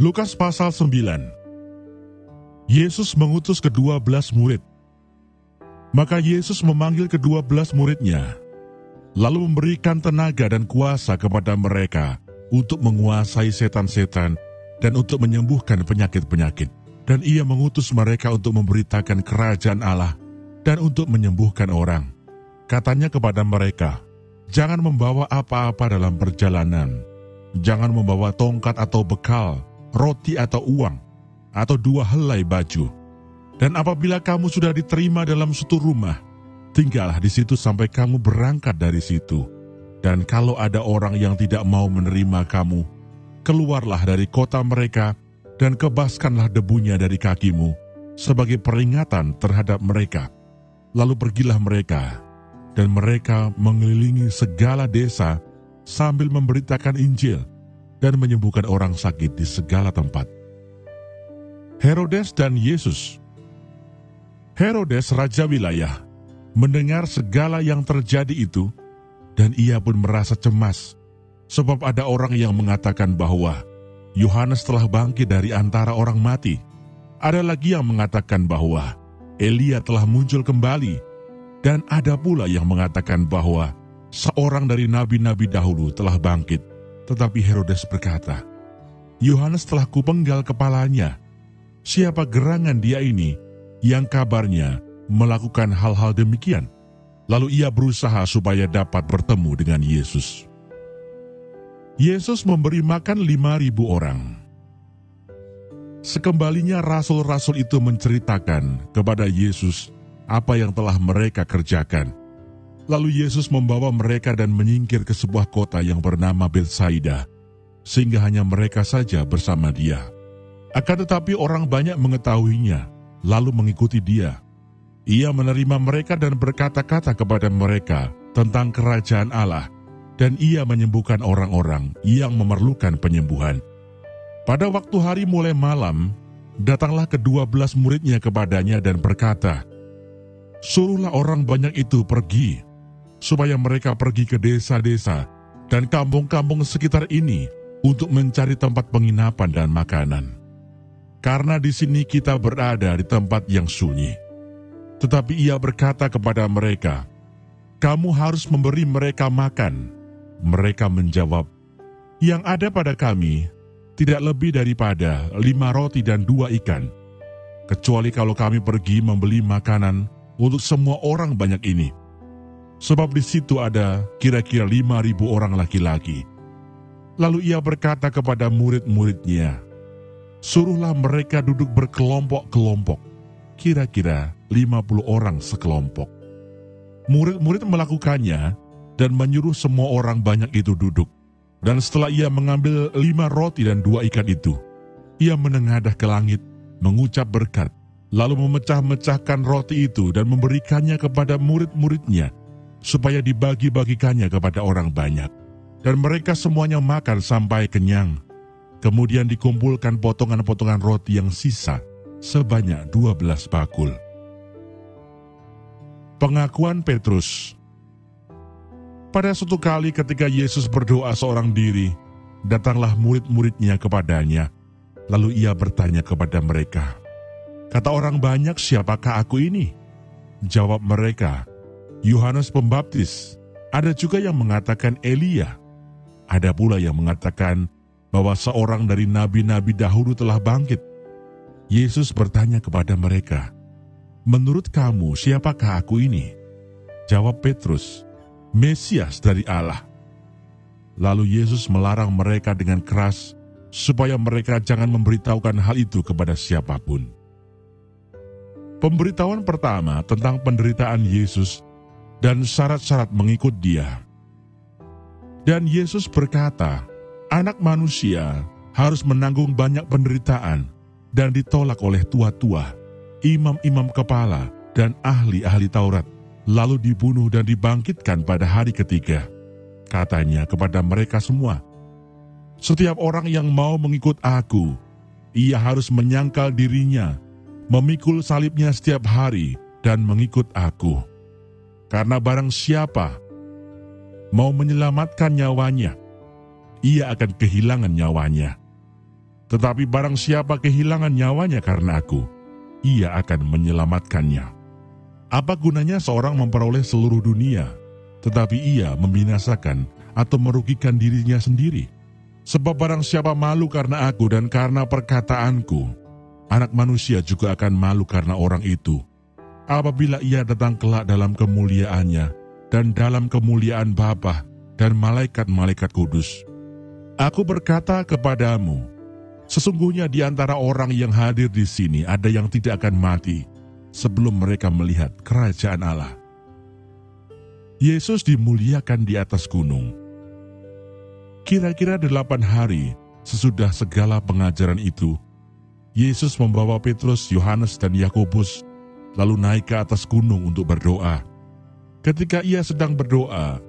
Lukas pasal 9. Yesus mengutus ke-12 murid. Maka Yesus memanggil ke-12 muridnya, lalu memberikan tenaga dan kuasa kepada mereka untuk menguasai setan-setan dan untuk menyembuhkan penyakit-penyakit. Dan ia mengutus mereka untuk memberitakan kerajaan Allah dan untuk menyembuhkan orang. Katanya kepada mereka, jangan membawa apa-apa dalam perjalanan. Jangan membawa tongkat atau bekal, roti atau uang, atau 2 helai baju. Dan apabila kamu sudah diterima dalam suatu rumah, tinggallah di situ sampai kamu berangkat dari situ. Dan kalau ada orang yang tidak mau menerima kamu, keluarlah dari kota mereka dan kebaskanlah debunya dari kakimu sebagai peringatan terhadap mereka. Lalu pergilah mereka, dan mereka mengelilingi segala desa sambil memberitakan Injil dan menyembuhkan orang sakit di segala tempat. Herodes dan Yesus. Herodes raja wilayah mendengar segala yang terjadi itu, dan ia pun merasa cemas, sebab ada orang yang mengatakan bahwa Yohanes telah bangkit dari antara orang mati. Ada lagi yang mengatakan bahwa Elia telah muncul kembali, dan ada pula yang mengatakan bahwa seorang dari nabi-nabi dahulu telah bangkit. Tetapi Herodes berkata, Yohanes telah kupenggal kepalanya. Siapa gerangan dia ini yang kabarnya melakukan hal-hal demikian? Lalu ia berusaha supaya dapat bertemu dengan Yesus. Yesus memberi makan 5.000 orang. Sekembalinya rasul-rasul itu menceritakan kepada Yesus apa yang telah mereka kerjakan. Lalu Yesus membawa mereka dan menyingkir ke sebuah kota yang bernama Betsaida, sehingga hanya mereka saja bersama dia. Akan tetapi orang banyak mengetahuinya, lalu mengikuti dia. Ia menerima mereka dan berkata-kata kepada mereka tentang kerajaan Allah, dan ia menyembuhkan orang-orang yang memerlukan penyembuhan. Pada waktu hari mulai malam, datanglah ke-12 muridnya kepadanya dan berkata, suruhlah orang banyak itu pergi, supaya mereka pergi ke desa-desa dan kampung-kampung sekitar ini untuk mencari tempat penginapan dan makanan. Karena di sini kita berada di tempat yang sunyi. Tetapi ia berkata kepada mereka, kamu harus memberi mereka makan. Mereka menjawab, yang ada pada kami tidak lebih daripada 5 roti dan 2 ikan. Kecuali kalau kami pergi membeli makanan untuk semua orang banyak ini. Sebab di situ ada kira-kira 5.000 orang laki-laki. Lalu ia berkata kepada murid-muridnya, suruhlah mereka duduk berkelompok-kelompok, kira-kira 50 orang sekelompok. Murid-murid melakukannya dan menyuruh semua orang banyak itu duduk. Dan setelah ia mengambil 5 roti dan 2 ikan itu, ia menengadah ke langit, mengucap berkat, lalu memecah-mecahkan roti itu dan memberikannya kepada murid-muridnya, supaya dibagi-bagikannya kepada orang banyak. Dan mereka semuanya makan sampai kenyang. Kemudian dikumpulkan potongan-potongan roti yang sisa, sebanyak 12 bakul. Pengakuan Petrus. Pada suatu kali ketika Yesus berdoa seorang diri, datanglah murid-muridnya kepadanya. Lalu ia bertanya kepada mereka, kata orang banyak, siapakah aku ini? Jawab mereka, Yohanes Pembaptis. Ada juga yang mengatakan Elia. Ada pula yang mengatakan bahwa seorang dari nabi-nabi dahulu telah bangkit. Yesus bertanya kepada mereka, menurut kamu siapakah aku ini? Jawab Petrus, Mesias dari Allah. Lalu Yesus melarang mereka dengan keras supaya mereka jangan memberitahukan hal itu kepada siapapun. Pemberitahuan pertama tentang penderitaan Yesus dan syarat-syarat mengikut dia. Dan Yesus berkata, anak manusia harus menanggung banyak penderitaan dan ditolak oleh tua-tua, imam-imam kepala, dan ahli-ahli Taurat, lalu dibunuh dan dibangkitkan pada hari ketiga. Katanya kepada mereka semua, setiap orang yang mau mengikut aku, ia harus menyangkal dirinya, memikul salibnya setiap hari, dan mengikut aku. Karena barang siapa mau menyelamatkan nyawanya, ia akan kehilangan nyawanya. Tetapi barang siapa kehilangan nyawanya karena aku, ia akan menyelamatkannya. Apa gunanya seorang memperoleh seluruh dunia, tetapi ia membinasakan atau merugikan dirinya sendiri? Sebab barang siapa malu karena aku dan karena perkataanku, Anak Manusia juga akan malu karena orang itu, apabila ia datang kelak dalam kemuliaannya dan dalam kemuliaan Bapa dan malaikat-malaikat kudus. Aku berkata kepadamu, sesungguhnya di antara orang yang hadir di sini ada yang tidak akan mati sebelum mereka melihat kerajaan Allah. Yesus dimuliakan di atas gunung. Kira-kira 8 hari sesudah segala pengajaran itu, Yesus membawa Petrus, Yohanes, dan Yakobus lalu naik ke atas gunung untuk berdoa. Ketika ia sedang berdoa,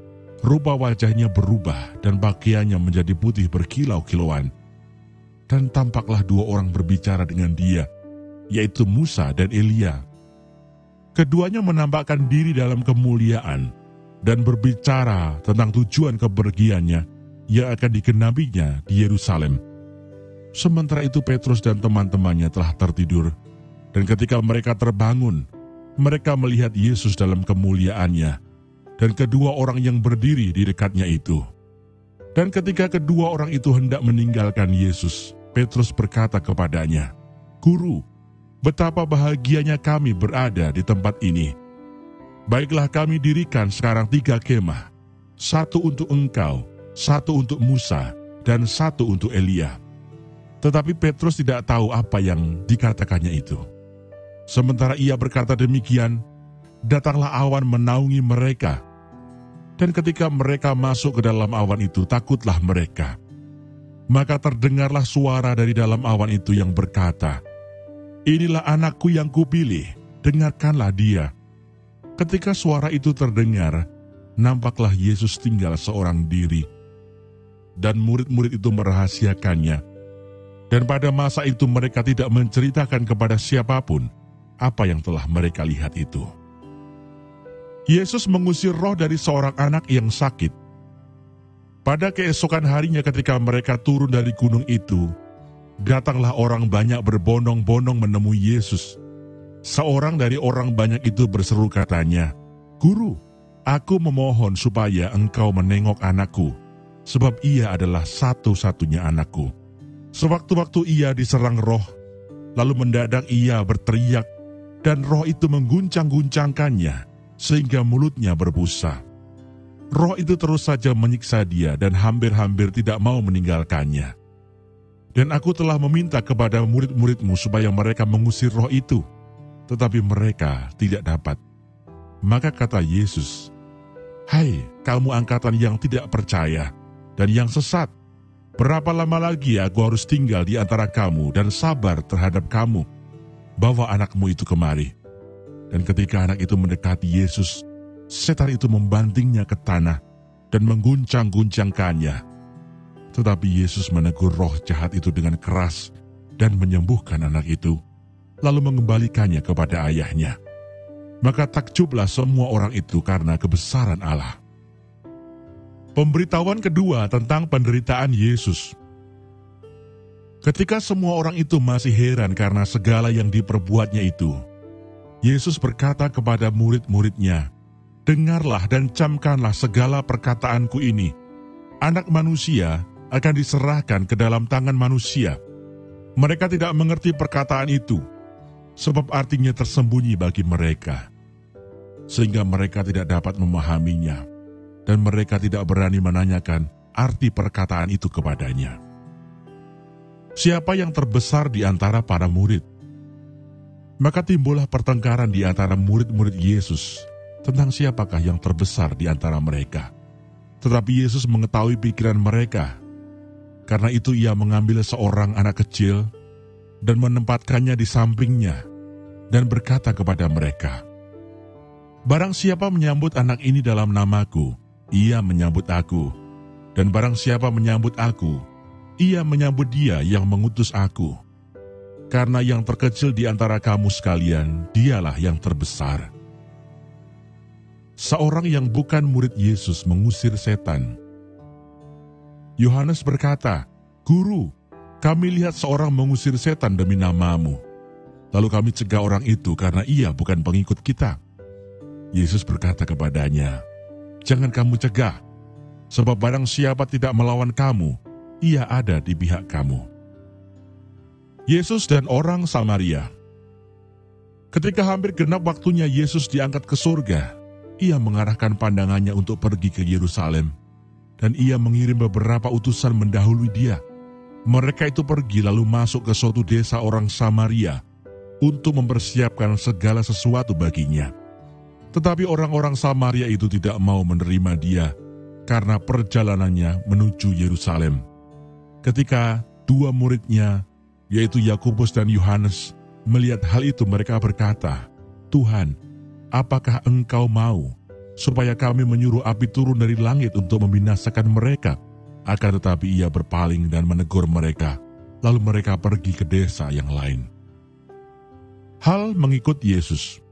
rupa wajahnya berubah dan pakaiannya menjadi putih berkilau-kilauan. Dan tampaklah 2 orang berbicara dengan dia, yaitu Musa dan Elia. Keduanya menampakkan diri dalam kemuliaan dan berbicara tentang tujuan kepergiannya yang akan digenapinya di Yerusalem. Sementara itu Petrus dan teman-temannya telah tertidur, dan ketika mereka terbangun, mereka melihat Yesus dalam kemuliaannya, dan kedua orang yang berdiri di dekatnya itu. Dan ketika kedua orang itu hendak meninggalkan Yesus, Petrus berkata kepadanya, "Guru, betapa bahagianya kami berada di tempat ini. Baiklah kami dirikan sekarang 3 kemah, 1 untuk engkau, 1 untuk Musa, dan 1 untuk Elia." Tetapi Petrus tidak tahu apa yang dikatakannya itu. Sementara ia berkata demikian, datanglah awan menaungi mereka. Dan ketika mereka masuk ke dalam awan itu, takutlah mereka. Maka terdengarlah suara dari dalam awan itu yang berkata, "Inilah anakku yang kupilih, dengarkanlah dia." Ketika suara itu terdengar, nampaklah Yesus tinggal seorang diri. Dan murid-murid itu merahasiakannya. Dan pada masa itu mereka tidak menceritakan kepada siapapun apa yang telah mereka lihat itu. Yesus mengusir roh dari seorang anak yang sakit. Pada keesokan harinya ketika mereka turun dari gunung itu, datanglah orang banyak berbondong-bondong menemui Yesus. Seorang dari orang banyak itu berseru katanya, "Guru, aku memohon supaya engkau menengok anakku, sebab ia adalah satu-satunya anakku. Sewaktu-waktu ia diserang roh, lalu mendadak ia berteriak, dan roh itu mengguncang-guncangkannya, sehingga mulutnya berbusa. Roh itu terus saja menyiksa dia dan hampir-hampir tidak mau meninggalkannya. Dan aku telah meminta kepada murid-muridmu supaya mereka mengusir roh itu, tetapi mereka tidak dapat." Maka kata Yesus, "Hai kamu angkatan yang tidak percaya dan yang sesat, berapa lama lagi aku harus tinggal di antara kamu dan sabar terhadap kamu? Bawa anakmu itu kemari." Dan ketika anak itu mendekati Yesus, setan itu membantingnya ke tanah dan mengguncang-guncangkannya. Tetapi Yesus menegur roh jahat itu dengan keras dan menyembuhkan anak itu, lalu mengembalikannya kepada ayahnya. Maka takjublah semua orang itu karena kebesaran Allah. Pemberitahuan kedua tentang penderitaan Yesus. Ketika semua orang itu masih heran karena segala yang diperbuatnya itu, Yesus berkata kepada murid-muridnya, "Dengarlah dan camkanlah segala perkataanku ini. Anak Manusia akan diserahkan ke dalam tangan manusia." Mereka tidak mengerti perkataan itu, sebab artinya tersembunyi bagi mereka, sehingga mereka tidak dapat memahaminya, dan mereka tidak berani menanyakan arti perkataan itu kepadanya. Siapa yang terbesar di antara para murid? Maka timbullah pertengkaran di antara murid-murid Yesus tentang siapakah yang terbesar di antara mereka. Tetapi Yesus mengetahui pikiran mereka. Karena itu ia mengambil seorang anak kecil dan menempatkannya di sampingnya dan berkata kepada mereka, "Barang siapa menyambut anak ini dalam namaku, ia menyambut aku. Dan barang siapa menyambut aku, ia menyambut dia yang mengutus aku. Karena yang terkecil di antara kamu sekalian, dialah yang terbesar." Seorang yang bukan murid Yesus mengusir setan. Yohanes berkata, "Guru, kami lihat seorang mengusir setan demi nama-Mu. Lalu kami cegah orang itu karena ia bukan pengikut kita." Yesus berkata kepadanya, "Jangan kamu cegah, sebab barang siapa tidak melawan kamu, ia ada di pihak kamu." Yesus dan orang Samaria. Ketika hampir genap waktunya Yesus diangkat ke surga, ia mengarahkan pandangannya untuk pergi ke Yerusalem, dan ia mengirim beberapa utusan mendahului dia. Mereka itu pergi lalu masuk ke suatu desa orang Samaria untuk mempersiapkan segala sesuatu baginya. Tetapi orang-orang Samaria itu tidak mau menerima dia karena perjalanannya menuju Yerusalem. Ketika dua muridnya, yaitu Yakobus dan Yohanes, melihat hal itu, mereka berkata, "Tuhan, apakah Engkau mau supaya kami menyuruh api turun dari langit untuk membinasakan mereka?" Akan tetapi ia berpaling dan menegur mereka, lalu mereka pergi ke desa yang lain. Hal mengikut Yesus.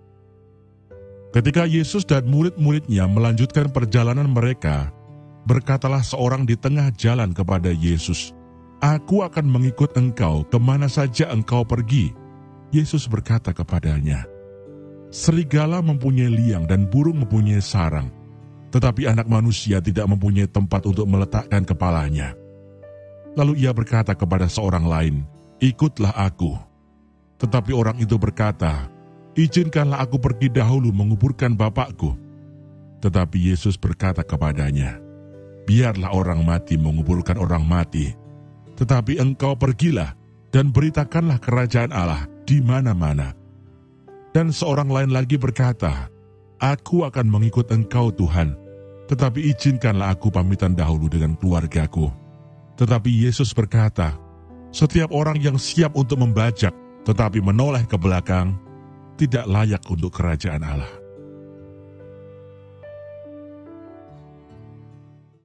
Ketika Yesus dan murid-muridnya melanjutkan perjalanan mereka, berkatalah seorang di tengah jalan kepada Yesus, "Aku akan mengikut Engkau kemana saja Engkau pergi." Yesus berkata kepadanya, "Serigala mempunyai liang dan burung mempunyai sarang, tetapi anak manusia tidak mempunyai tempat untuk meletakkan kepalanya." Lalu ia berkata kepada seorang lain, "Ikutlah aku." Tetapi orang itu berkata, "Izinkanlah aku pergi dahulu menguburkan bapakku." Tetapi Yesus berkata kepadanya, "Biarlah orang mati menguburkan orang mati, tetapi engkau pergilah dan beritakanlah kerajaan Allah di mana-mana." Dan seorang lain lagi berkata, "Aku akan mengikut Engkau Tuhan, tetapi izinkanlah aku pamitan dahulu dengan keluargaku." Tetapi Yesus berkata, "Setiap orang yang siap untuk membajak tetapi menoleh ke belakang, tidak layak untuk kerajaan Allah."